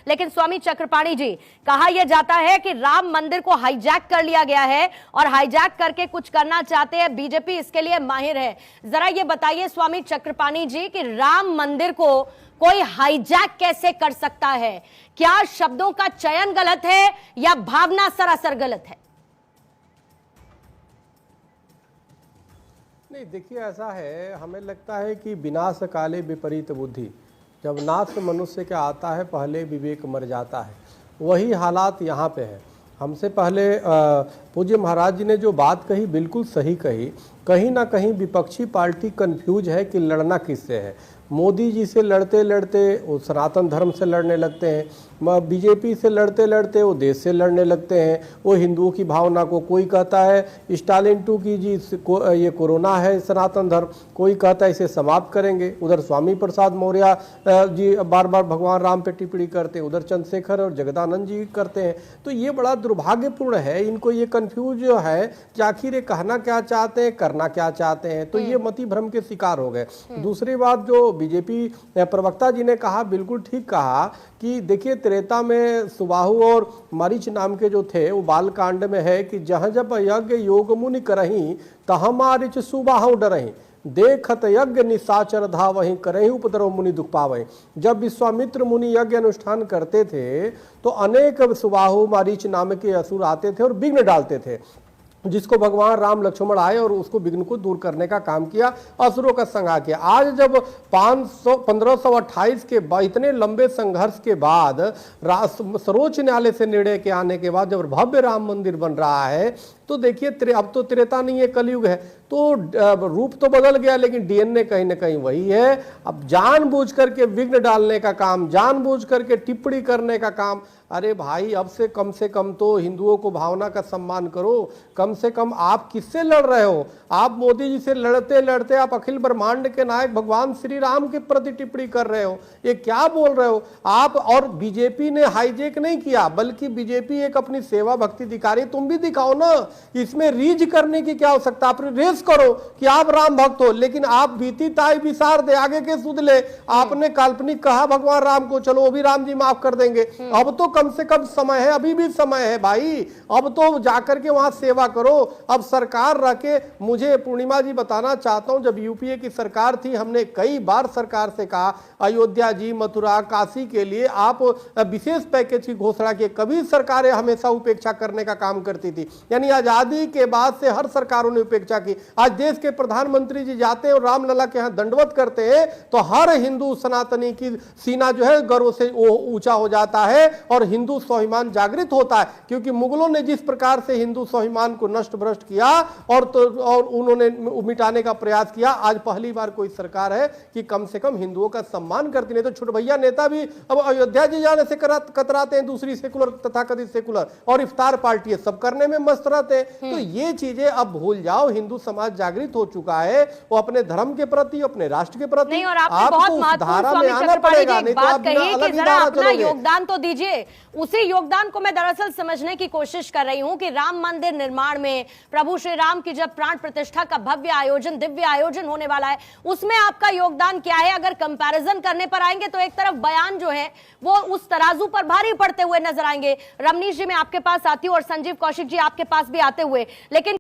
लेकिन स्वामी चक्रपाणी जी, कहा यह जाता है कि राम मंदिर को हाईजैक कर लिया गया है और हाईजैक करके कुछ करना चाहते हैं बीजेपी, इसके लिए माहिर है। जरा ये बताइए स्वामी चक्रपाणी जी कि राम मंदिर को कोई हाईजैक कैसे कर सकता है? क्या शब्दों का चयन गलत है या भावना सरासर गलत है? नहीं, देखिए ऐसा है, हमें लगता है कि विनाश काले विपरीत बुद्धि, जब नाश मनुष्य का आता है पहले विवेक मर जाता है। वही हालात यहाँ पे है। हमसे पहले पूज्य महाराज जी ने जो बात कही बिल्कुल सही कही। कहीं ना कहीं विपक्षी पार्टी कंफ्यूज है कि लड़ना किससे है। मोदी जी से लड़ते लड़ते वो सनातन धर्म से लड़ने लगते हैं, बीजेपी से लड़ते लड़ते वो देश से लड़ने लगते हैं, वो हिंदुओं की भावना को, कोई कहता है स्टालिन 2 की जी ये कोरोना है सनातन धर्म, कोई कहता है इसे समाप्त करेंगे। उधर स्वामी प्रसाद मौर्य जी बार बार भगवान राम पे टिप्पणी करते हैं, उधर चंद्रशेखर और जगदानंद जी करते हैं। तो ये बड़ा दुर्भाग्यपूर्ण है, इनको ये कंफ्यूज है कि आखिर ये कहना क्या चाहते हैं, करना क्या चाहते हैं। तो ये मति भ्रम के शिकार हो गए। दूसरी बात जो बीजेपी प्रवक्ता जी ने कहा, बिल्कुल ठीक कहा कि देखिए त्रेता में सुबाहु और मरीच नाम के जो थे वो बाल कांड में है कि जहाँ जब यज्ञ योग मुनि करही तह मारिच सुबाहु डरही, देखत यज्ञ निशाचर धावहि करहि उपद्रव मुनि दुख पावहि। जब विश्वामित्र मुनि यज्ञ अनुष्ठान करते थे तो अनेक सुबाहु मारीच नाम के असुर आते थे और विघ्न डालते थे, जिसको भगवान राम लक्ष्मण आए और उसको विघ्न को दूर करने का काम किया, असुरों का संहार किया। आज जब 1528 के इतने लंबे संघर्ष के बाद सर्वोच्च न्यायालय से निर्णय के आने के बाद जब भव्य राम मंदिर बन रहा है तो देखिए अब तो त्रेता नहीं है, कलयुग है। तो रूप तो बदल गया लेकिन डीएनए कहीं ना कहीं वही है। अब जानबूझ करके विघ्न डालने का काम, जानबूझ करके टिप्पणी करने का काम, अरे भाई अब से कम तो हिंदुओं को भावना का सम्मान करो। कम से कम आप किससे लड़ रहे हो? आप मोदी जी से लड़ते लड़ते आप अखिल ब्रह्मांड के नायक भगवान श्री राम के प्रति टिप्पणी कर रहे हो, ये क्या बोल रहे हो आप? और बीजेपी ने हाईजैक नहीं किया, बल्कि बीजेपी एक अपनी सेवा भक्ति दिखा रही। तुम भी दिखाओ ना, इसमें रीज करने की क्या आवश्यकता? आप रेस करो कि आप राम भक्त हो, लेकिन आप बीती ताई विसार दे, आगे के सुध ले। आपने काल्पनिक कहा भगवान राम को, चलो वो भी राम जी माफ कर देंगे। अब तो कम से कम समय है, अभी भी समय है भाई, अब तो जाकर के वहां सेवा करो। अब सरकार रह के, मुझे पूर्णिमा जी बताना चाहता हूं, जब यूपीए की सरकार थी हमने कई बार सरकार से कहा अयोध्या जी, मथुरा, काशी के लिए आप विशेष पैकेज की घोषणा की। कभी सरकारें हमेशा उपेक्षा करने का काम करती थी, यानी आजादी के बाद से हर सरकारों ने उपेक्षा की। आज देश के प्रधानमंत्री जी जाते हैं और रामलला के यहां दंडवत करते हैं तो हर हिंदू सनातनी की सीना जो है गर्व से ऊंचा हो जाता है और हिंदू स्वाभिमान जागृत होता है। क्योंकि मुगलों ने जिस प्रकार से हिंदू स्वाभिमान को नष्ट भ्रष्ट किया और उन्होंने मिटाने का प्रयास किया, आज पहली बार कोई सरकार है कि कम से कम हिंदुओं का सम्मान करती। नहीं तो छोटे भैया नेता भी अब अयोध्या जी जाने से कतराते हैं, दूसरी सेकुलर तथाकथित सेकुलर और इफ्तार पार्टी सब करने में मस्त रहते हैं। तो ये चीजें अब भूल जाओ। हिंदू समाज जागृत हो चुका है, वो अपने धर्म के प्रति, अपने राष्ट्र के प्रति। नहीं, और आपने बहुत महत्वपूर्ण स्वामी चक्रपाणी जी एक बात कही कि जरा अपना योगदान तो दीजिए। उसी योगदान को मैं दरअसल समझने की कोशिश कर रही हूं कि राम मंदिर निर्माण में प्रभु श्री राम की जब प्राण प्रतिष्ठा का भव्य आयोजन, दिव्य आयोजन होने वाला है, उसमें आपका योगदान क्या है? अगर कंपैरिजन करने पर आएंगे तो एक तरफ बयान जो है वो उस तराजू पर भारी पड़ते हुए नजर आएंगे। रमनीश जी मैं आपके पास आती हूं और संजीव कौशिक जी आपके पास भी आते हुए, लेकिन